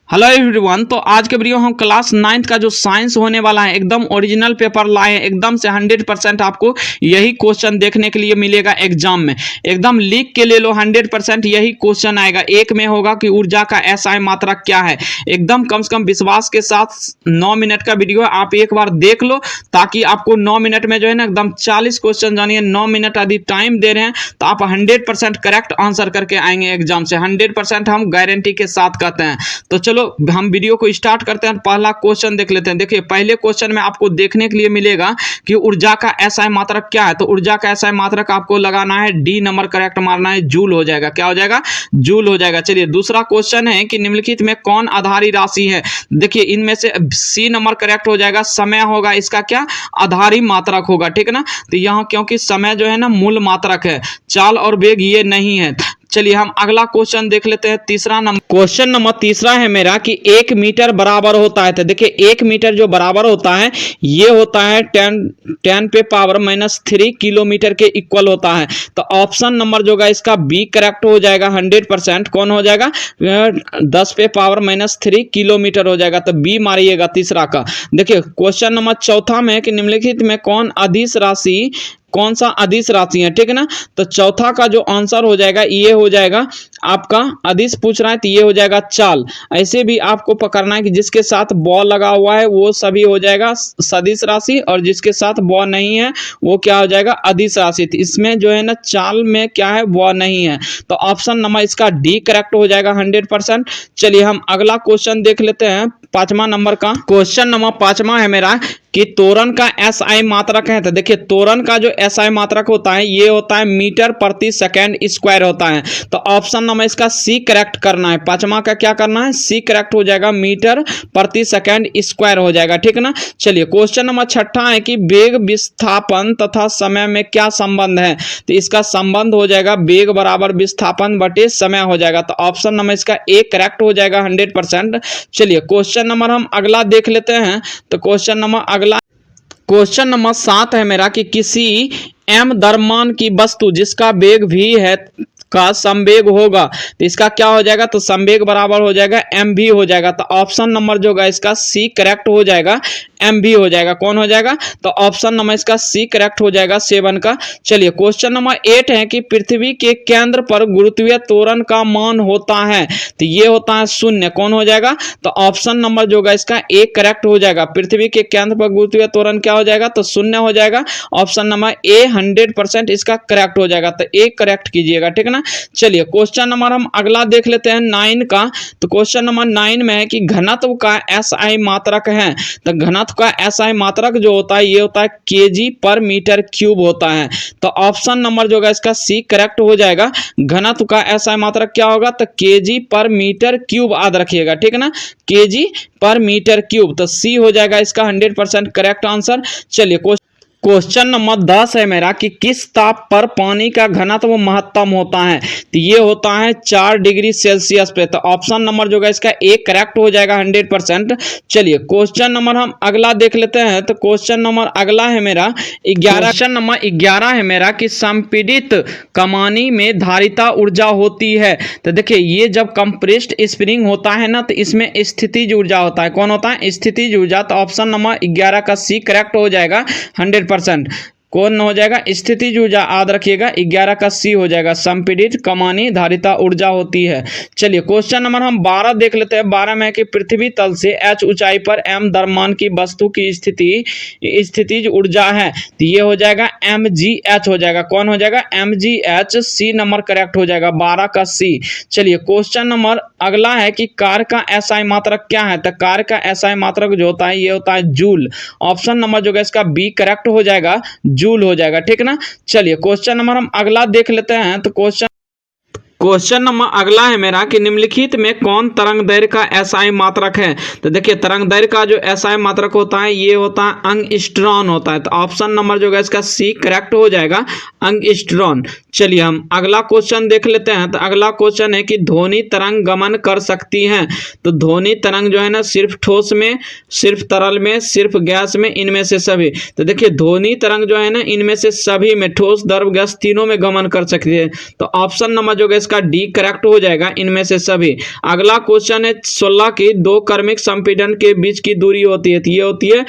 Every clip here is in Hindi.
Hello everyone. तो आज के वीडियो हम क्लास 9th का जो साइंस होने वाला है एकदम ओरिजिनल पेपर लाए हैं। एकदम से 100% आपको यही क्वेश्चन देखने के लिए मिलेगा एग्जाम में। एकदम लिख के ले लो, 100% यही क्वेश्चन आएगा। एक में होगा कि ऊर्जा का एसआई मात्रक क्या है। एकदम कम से कम विश्वास के साथ 9 मिनट का वीडियो है, आप एक बार देख लो ताकि आपको 9 मिनट में जो है ना एकदम 40 क्वेश्चन जानिए। 9 मिनट यदि टाइम दे रहे हैं तो आप 100% करेक्ट आंसर करके आएंगे एग्जाम से। 100% हम गारंटी के साथ कहते हैं। तो चलो हम वीडियो को स्टार्ट करते हैं। पहला क्वेश्चन देख लेते हैं। देखिए पहले क्वेश्चन में आपको देखने के लिए मिलेगा कि ऊर्जा का एसआई मात्रक क्या है। तो ऊर्जा का एसआई मात्रक आपको लगाना है डी नंबर, करेक्ट मारना है, जूल हो जाएगा। क्या हो जाएगा? जूल हो जाएगा। चलिए दूसरा क्वेश्चन है कि निम्नलिखित में कौन आधारी राशि है। देखिए इनमें से सी नंबर करेक्ट हो जाएगा। समय होगा इसका क्या? आधारी मात्रक होगा, ठीक है ना। तो यहाँ क्योंकि समय जो है ना मूल मात्रक है, चाल और वेग ये नहीं है। चलिए हम अगला क्वेश्चन देख लेते हैं। तीसरा नंबर, क्वेश्चन नंबर तीसरा है मेरा कि 1 मीटर बराबर होता है। तो देखिए 1 मीटर जो बराबर होता है ये होता है 10 पे पावर -3 किलोमीटर के इक्वल होता है। तो ऑप्शन नंबर जो है इसका बी करेक्ट हो जाएगा 100%। कौन हो जाएगा? 10 पे पावर -3 किलोमीटर हो जाएगा। तो बी मारिएगा तीसरा का। देखिए क्वेश्चन नंबर चौथा में कि निम्नलिखित में कौन सा अदिश राशि है, ठीक है ना। तो चौथा का जो आंसर हो जाएगा ये हो जाएगा आपका, अदिश पूछ रहा है तो ये हो जाएगा चाल। ऐसे भी आपको पकड़ना है कि जिसके साथ बॉल लगा हुआ है वो सभी हो जाएगा सदिश राशि, और जिसके साथ बॉल नहीं है वो क्या हो जाएगा? अदिश राशि। इसमें जो है ना चाल में क्या है? बॉल नहीं है। तो ऑप्शन नंबर इसका डी करेक्ट हो जाएगा 100%। चलिए हम अगला क्वेश्चन देख लेते हैं। 5वां नंबर का क्वेश्चन नंबर 5वां है मेरा कि त्वरण का एसआई मात्रक है। तो देखिए त्वरण का जो एसआई मात्रक होता है ये होता है मीटर प्रति सेकंड स्क्वायर होता है। तो ऑप्शन नंबर इसका सी करेक्ट करना है। 5वां का क्या करना है? सी करेक्ट हो जाएगा, मीटर प्रति सेकंड स्क्वायर हो जाएगा, ठीक है ना। चलिए क्वेश्चन नंबर 6 है कि वेग, विस्थापन तथा समय में क्या संबंध है। तो इसका संबंध हो जाएगा वेग बराबर विस्थापन बटे समय हो जाएगा। तो ऑप्शन नंबर इसका ए करेक्ट हो जाएगा 100%। चलिए क्वेश्चन नंबर हम अगला देख लेते हैं। तो क्वेश्चन नंबर 7 है मेरा कि किसी एम द्रव्यमान की वस्तु जिसका वेग भी है का संवेग होगा। तो इसका क्या हो जाएगा? तो संवेग बराबर हो जाएगा एम भी हो जाएगा। तो ऑप्शन नंबर जो है इसका सी करेक्ट हो जाएगा, एम भी हो जाएगा। कौन हो जाएगा? तो ऑप्शन नंबर इसका सी करेक्ट हो जाएगा 7 का। चलिए क्वेश्चन नंबर 8 है कि पृथ्वी के केंद्र पर गुरुत्वीय त्वरण का मान होता है। तो ये होता है 0। कौन हो जाएगा? तो ऑप्शन नंबर जो है इसका ए करेक्ट हो जाएगा। पृथ्वी के केंद्र पर गुरुत्वीय त्वरण क्या हो जाएगा? तो 0 हो जाएगा। ऑप्शन नंबर ए 100% इसका करेक्ट हो जाएगा। तो ए करेक्ट कीजिएगा, ठीक है ना। चलिए क्वेश्चन नंबर हम अगला देख लेते हैं 9 का। तो क्वेश्चन नंबर 9 में है कि घनत्व का एसआई मात्रक है। तो घनत्व का एसआई मात्रक जो होता है ये होता है केजी पर मीटर क्यूब होता है। तो ऑप्शन नंबर जो है इसका सी करेक्ट हो जाएगा। घनत्व का एसआई मात्रक क्या होगा? तो केजी पर मीटर क्यूब याद रखिएगा, ठीक है ना। केजी पर मीटर क्यूब। तो सी हो जाएगा इसका 100% करेक्ट आंसर। चलिए क्वेश्चन नंबर 10 है मेरा कि किस ताप पर पानी का घनत्व महत्तम होता है। तो ये होता है 4 डिग्री सेल्सियस पे। तो ऑप्शन नंबर जो है इसका ए करेक्ट हो जाएगा 100%। चलिए क्वेश्चन नंबर हम अगला देख लेते हैं। तो क्वेश्चन नंबर अगला है मेरा 11। क्वेश्चन नंबर 11 है मेरा कि संपीड़ित कमानी में धारिता ऊर्जा होती है। तो देखिए ये जब कंप्रेस्ड स्प्रिंग होता है ना तो इसमें स्थितिज ऊर्जा होता है। कौन होता है? स्थितिज ऊर्जा। तो ऑप्शन नंबर 11 का सी करेक्ट हो जाएगा 100%। कौन हो जाएगा? स्थितिज ऊर्जा याद रखिएगा। 11 का सी हो जाएगा। संपीड़ित कमानी धारिता ऊर्जा होती है। चलिए क्वेश्चन नंबर हम 12 देख लेते हैं। 12 में कि पृथ्वी तल से h ऊंचाई पर m द्रव्यमान की वस्तु की स्थितिज ऊर्जा है। तो ये हो जाएगा mgh हो जाएगा। कौन हो जाएगा? mgh। सी नंबर करेक्ट हो जाएगा 12 का सी। चलिए क्वेश्चन नंबर अगला है कि कार्य का एसआई मात्रक क्या है। तो कार्य का एसआई मात्रक जो होता है ये होता है जूल। ऑप्शन नंबर जो है इसका बी करेक्ट हो जाएगा, जूल हो जाएगा, ठीक है ना। चलिए क्वेश्चन नंबर हम अगला देख लेते हैं। तो क्वेश्चन नंबर अगला है मेरा कि निम्नलिखित में कौन तरंग दैर्घ्य का एसआई मात्रक है। तो देखिए तरंग दैर्घ्य का जो एसआई मात्रक होता है ये होता है एंगस्ट्रॉन होता है। तो ऑप्शन नंबर जो है इसका सी करेक्ट हो जाएगा, एंगस्ट्रॉन। चलिए हम अगला क्वेश्चन देख लेते हैं। तो अगला क्वेश्चन है कि ध्वनि तरंग गमन कर सकती हैं। तो ध्वनि तरंग जो है ना सिर्फ ठोस में, सिर्फ तरल में, सिर्फ गैस में, इनमें से सभी। तो देखिए ध्वनि तरंग जो है ना इनमें से सभी में, ठोस, द्रव, गैस तीनों में गमन कर सकती है। तो ऑप्शन नंबर जो है इसका डी करेक्ट हो जाएगा इनमें से सभी। अगला क्वेश्चन है 16 की, दो क्रमिक संपीड़न के बीच की दूरी होती है, तो ये होती है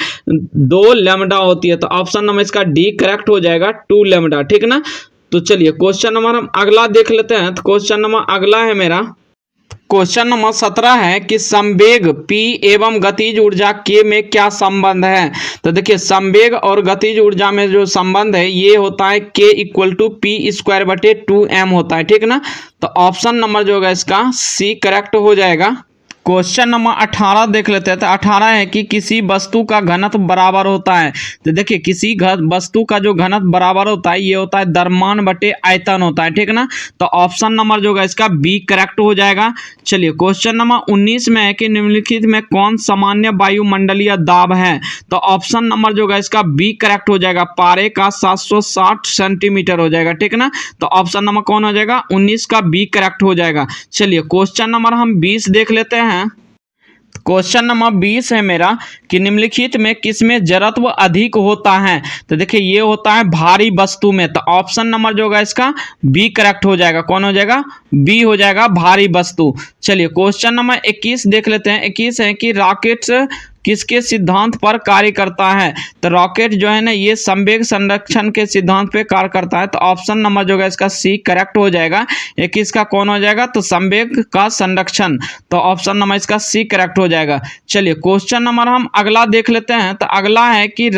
2 लैम्डा होती है, तो ऑप्शन नंबर इसका डी करेक्ट हो जाएगा 2 लैम्डा, ठीक ना। तो चलिए क्वेश्चन नंबर हम अगला देख लेते हैं। तो क्वेश्चन नंबर अगला है मेरा, क्वेश्चन नंबर 17 है कि संवेग P एवं गतिज ऊर्जा K में क्या संबंध है। तो देखिए संवेग और गतिज ऊर्जा में जो संबंध है ये होता है K इक्वल टू P²/2m होता है, ठीक ना। तो ऑप्शन नंबर जो होगा इसका सी करेक्ट हो जाएगा। क्वेश्चन नंबर 18 देख लेते हैं। तो 18 है कि किसी वस्तु का घनत्व बराबर होता है। तो देखिए किसी वस्तु का जो घनत्व बराबर होता है ये होता है द्रव्यमान बटे आयतन होता है, ठीक ना। तो ऑप्शन नंबर जो होगा इसका बी करेक्ट हो जाएगा। चलिए क्वेश्चन नंबर 19 में है कि निम्नलिखित में कौन सामान्य वायुमंडलीय दाब है। तो ऑप्शन नंबर जो होगा इसका बी करेक्ट हो जाएगा, पारे का 760 सेंटीमीटर हो जाएगा, ठीक ना। तो ऑप्शन नंबर कौन हो जाएगा, 19 का बी करेक्ट हो जाएगा। चलिए क्वेश्चन नंबर हम 20 देख लेते हैं। क्वेश्चन नंबर 20 है मेरा कि निम्नलिखित में किसमें जड़त्व अधिक होता है। तो देखिए ये होता है भारी वस्तु में, तो ऑप्शन नंबर जो होगा इसका बी करेक्ट हो जाएगा। कौन हो जाएगा, बी हो जाएगा, भारी वस्तु। चलिए क्वेश्चन नंबर 21 देख लेते हैं। 21 है कि रॉकेट किसके सिद्धांत पर कार्य करता है। तो रॉकेट जो है ना ये संवेग संरक्षण के सिद्धांत पे कार्य करता है, तो ऑप्शन नंबर जो है इसका सी करेक्ट हो जाएगा। 21 का कौन हो जाएगा, तो संवेग का संरक्षण, तो ऑप्शन नंबर इसका सी करेक्ट हो जाएगा। चलिए क्वेश्चन नंबर हम अगला देख लेते हैं। तो अगला है कि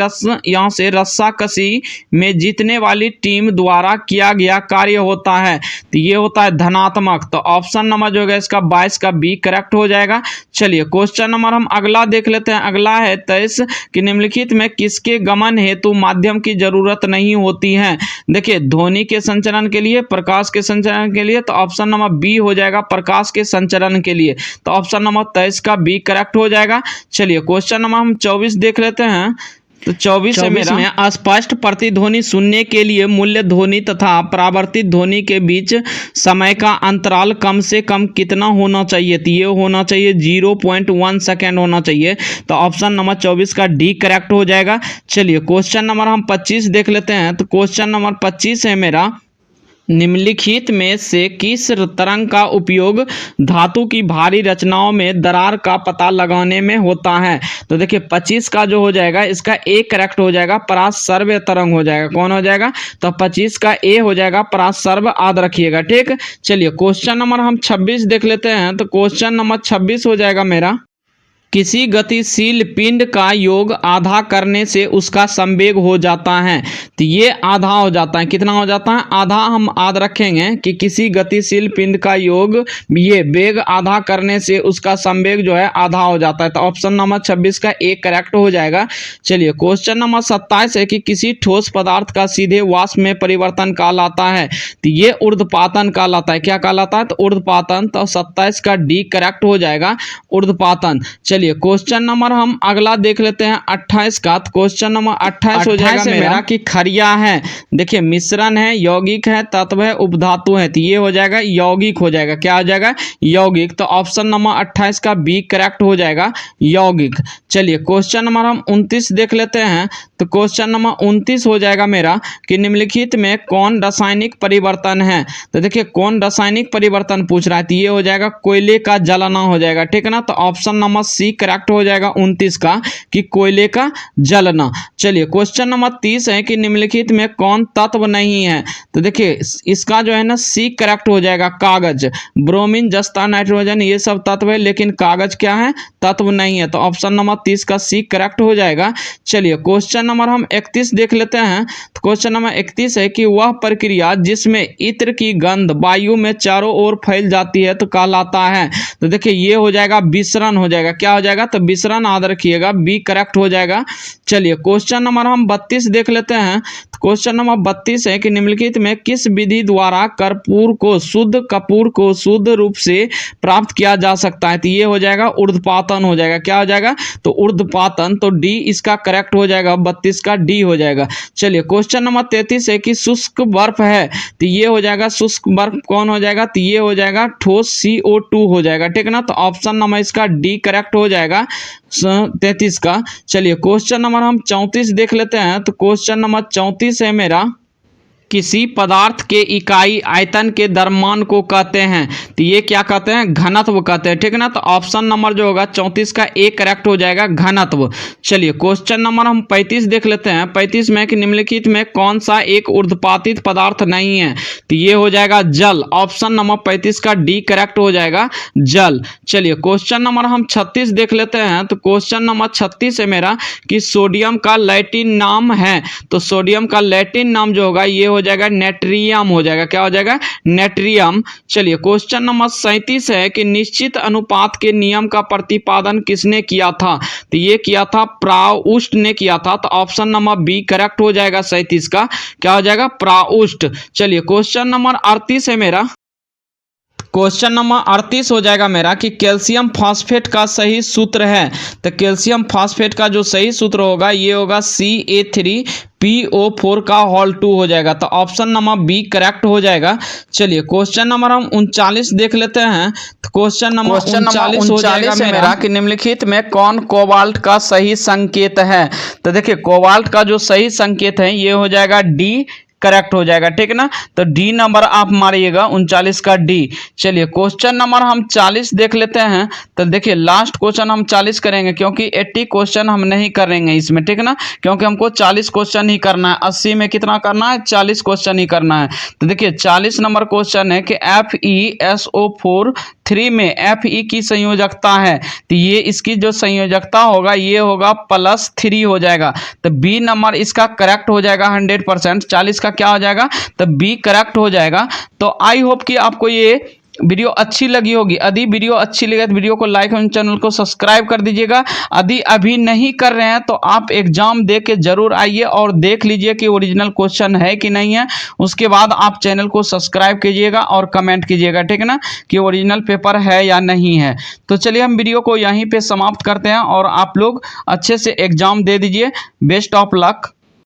यहाँ से रस्साकशी में जीतने वाली टीम द्वारा किया गया कार्य होता है, तो ये होता है धनात्मक, तो ऑप्शन नंबर जो है इसका 22 का बी करेक्ट हो जाएगा। चलिए क्वेश्चन नंबर हम अगला देख लेते हैं। अगला है 23 कि निम्नलिखित में किसके गमन हेतु माध्यम की जरूरत नहीं होती है। देखिए ध्वनि के संचरण के लिए, प्रकाश के संचरण के लिए, तो ऑप्शन नंबर बी हो जाएगा, प्रकाश के संचरण के लिए, तो ऑप्शन नंबर 23 का बी करेक्ट हो जाएगा। चलिए क्वेश्चन नंबर हम 24 देख लेते हैं। तो 24 में अस्पष्ट प्रतिध्वनि सुनने के लिए मूल्य ध्वनि तथा परावर्तित ध्वनि के बीच समय का अंतराल कम से कम कितना होना चाहिए। तो ये होना चाहिए 0.1 सेकेंड होना चाहिए, तो ऑप्शन नंबर 24 का डी करेक्ट हो जाएगा। चलिए क्वेश्चन नंबर हम 25 देख लेते हैं। तो क्वेश्चन नंबर 25 है मेरा, निम्नलिखित में से किस तरंग का उपयोग धातु की भारी रचनाओं में दरार का पता लगाने में होता है। तो देखिए 25 का जो हो जाएगा इसका ए करेक्ट हो जाएगा, परासर्व तरंग हो जाएगा। कौन हो जाएगा, तो 25 का ए हो जाएगा, परासर्व याद रखिएगा, ठीक। चलिए क्वेश्चन नंबर हम 26 देख लेते हैं। तो क्वेश्चन नंबर 26 हो जाएगा मेरा, किसी गतिशील पिंड का योग आधा करने से उसका संवेग हो जाता है। तो ये आधा हो जाता है, कितना हो जाता है, आधा। हम याद रखेंगे कि किसी गतिशील पिंड का योग, ये वेग आधा करने से उसका संवेग जो है आधा हो जाता है, तो ऑप्शन नंबर 26 का ए करेक्ट हो जाएगा। चलिए क्वेश्चन नंबर 27 है कि किसी ठोस पदार्थ का सीधे वाष्प में परिवर्तन कहलाता है। तो ये ऊर्ध्वपातन कहलाता है। क्या कहलाता है, तो ऊर्ध्वपातन, तो 27 का डी करेक्ट हो जाएगा, ऊर्ध्वपातन। चलिए क्वेश्चन नंबर हम अगला देख लेते हैं 28 का। क्वेश्चन नंबर 28 हो जाएगा मेरा कि खरिया है, देखिए मिश्रण है, यौगिक है, तत्व है, उपधातु है, तो ये हो जाएगा यौगिक हो जाएगा। क्या हो जाएगा, यौगिक, तो ऑप्शन नंबर 28 का बी करेक्ट हो जाएगा, यौगिक। चलिए क्वेश्चन नंबर हम 29 देख लेते हैं। तो क्वेश्चन नंबर 29 हो जाएगा मेरा कि निम्नलिखित में कौन रासायनिक परिवर्तन है। तो देखिए कौन रासायनिक परिवर्तन पूछ रहा है, तो ये हो जाएगा कोयले का जलना हो जाएगा, ठीक ना। तो ऑप्शन नंबर सी करेक्ट हो जाएगा 29 का कि कोयले का जलना। चलिए क्वेश्चन नंबर 30 है कि निम्नलिखित में कौन तत्व नहीं है। तो देखिए इसका जो है ना सी करेक्ट हो जाएगा, कागज, ब्रोमीन, जस्ता, नाइट्रोजन, ये सब तत्व है, लेकिन कागज क्या है, तत्व नहीं है, तो ऑप्शन नंबर 30 का सी करेक्ट हो जाएगा। चलिए क्वेश्चन नंबर हम 31 देख लेते हैं। तो क्वेश्चन नंबर 31 है कि वह प्रक्रिया जिसमें इत्र की गंध वायु में चारों ओर फैल जाती है तो कहलाता है। तो देखिए ये हो जाएगा विसरण हो जाएगा। क्या हो जाएगा, तो विसरण याद रखिएगा, बी करेक्ट हो जाएगा। चलिए क्वेश्चन नंबर हम 32 देख लेते हैं। तो क्वेश्चन नंबर 32 है कि निम्नलिखित में किस विधि द्वारा कपूर को शुद्ध रूप से प्राप्त किया जा सकता है। तो ये हो जाएगा ऊर्ध्वपातन हो जाएगा। क्या हो जाएगा, तो ऊर्ध्वपातन, तो डी इसका करेक्ट हो जाएगा, 32 का डी हो जाएगा। चलिए क्वेश्चन नंबर 33 है कि शुष्क बर्फ है। तो ये हो जाएगा शुष्क बर्फ, कौन हो जाएगा, तो ये हो जाएगा ठोस CO2 हो जाएगा, ठीक ना। तो ऑप्शन नंबर इसका डी करेक्ट हो जाएगा 33 का। चलिए क्वेश्चन नंबर हम 34 देख लेते हैं। तो क्वेश्चन नंबर 34 है मेरा किसी पदार्थ के इकाई आयतन के द्रव्यमान को कहते हैं, तो ये क्या कहते हैं, घनत्व कहते हैं, ठीक है ना। तो ऑप्शन नंबर जो होगा 34 का ए करेक्ट हो जाएगा, घनत्व। चलिए क्वेश्चन नंबर हम 35 देख लेते हैं। 35 में कि निम्नलिखित में कौन सा एक ऊर्ध्वपातित पदार्थ नहीं है, तो ये हो जाएगा जल। ऑप्शन नंबर 35 का डी करेक्ट हो जाएगा, जल। चलिए क्वेश्चन नंबर हम 36 देख लेते हैं। तो क्वेश्चन नंबर 36 है मेरा कि सोडियम का लैटिन नाम है, तो सोडियम का लैटिन नाम जो होगा ये हो जाएगा नेट्रियम हो जाएगा, क्या हो जाएगा, नेट्रियम। चलिए क्वेश्चन नंबर 37 है कि निश्चित अनुपात के नियम का प्रतिपादन किसने किया था, तो ये किया था प्राउस्ट ने किया था। तो ऑप्शन नंबर बी करेक्ट हो जाएगा 37 का, क्या हो जाएगा, प्राउस्ट। चलिए क्वेश्चन नंबर 38 है मेरा। क्वेश्चन नंबर 38 हो जाएगा मेरा कि कैल्शियम फॉस्फेट का सही सूत्र है, तो कैल्शियम फॉस्फेट का जो सही सूत्र होगा ये होगा CA3PO4 का होल 2 हो जाएगा। तो ऑप्शन नंबर बी करेक्ट हो जाएगा। चलिए क्वेश्चन नंबर हम 39 देख लेते हैं। तो क्वेश्चन नंबर 39 हो जाएगा मेरा कि निम्नलिखित में कौन कोबाल्ट का सही संकेत है, तो देखिए कोबाल्ट का जो सही संकेत है ये हो जाएगा डी करेक्ट हो जाएगा, ठीक है ना। तो डी नंबर आप मारिएगा 39 का डी। चलिए क्वेश्चन नंबर हम 40 देख लेते हैं। तो देखिए लास्ट क्वेश्चन हम 40 करेंगे क्योंकि 80 क्वेश्चन हम नहीं करेंगे इसमें, ठीक है ना, क्योंकि हमको 40 क्वेश्चन ही करना है। 80 में कितना करना है, 40 क्वेश्चन ही करना है। तो देखिए 40 नंबर क्वेश्चन है कि FeSO4 3 में Fe की संयोजकता है, तो ये इसकी जो संयोजकता होगा ये होगा +3 हो जाएगा। तो बी नंबर इसका करेक्ट हो जाएगा 100%। 40 का क्या हो जाएगा, तो बी करेक्ट हो जाएगा। तो आई होप कि आपको ये वीडियो अच्छी लगी होगी। यदि वीडियो अच्छी लगे तो वीडियो को लाइक और चैनल को सब्सक्राइब कर दीजिएगा। यदि अभी नहीं कर रहे हैं तो आप एग्जाम दे के जरूर आइए और देख लीजिए कि ओरिजिनल क्वेश्चन है कि नहीं है। उसके बाद आप चैनल को सब्सक्राइब कीजिएगा और कमेंट कीजिएगा, ठीक है ना, कि ओरिजिनल पेपर है या नहीं है। तो चलिए हम वीडियो को यहीं पर समाप्त करते हैं और आप लोग अच्छे से एग्जाम दे दीजिए। Best of luck.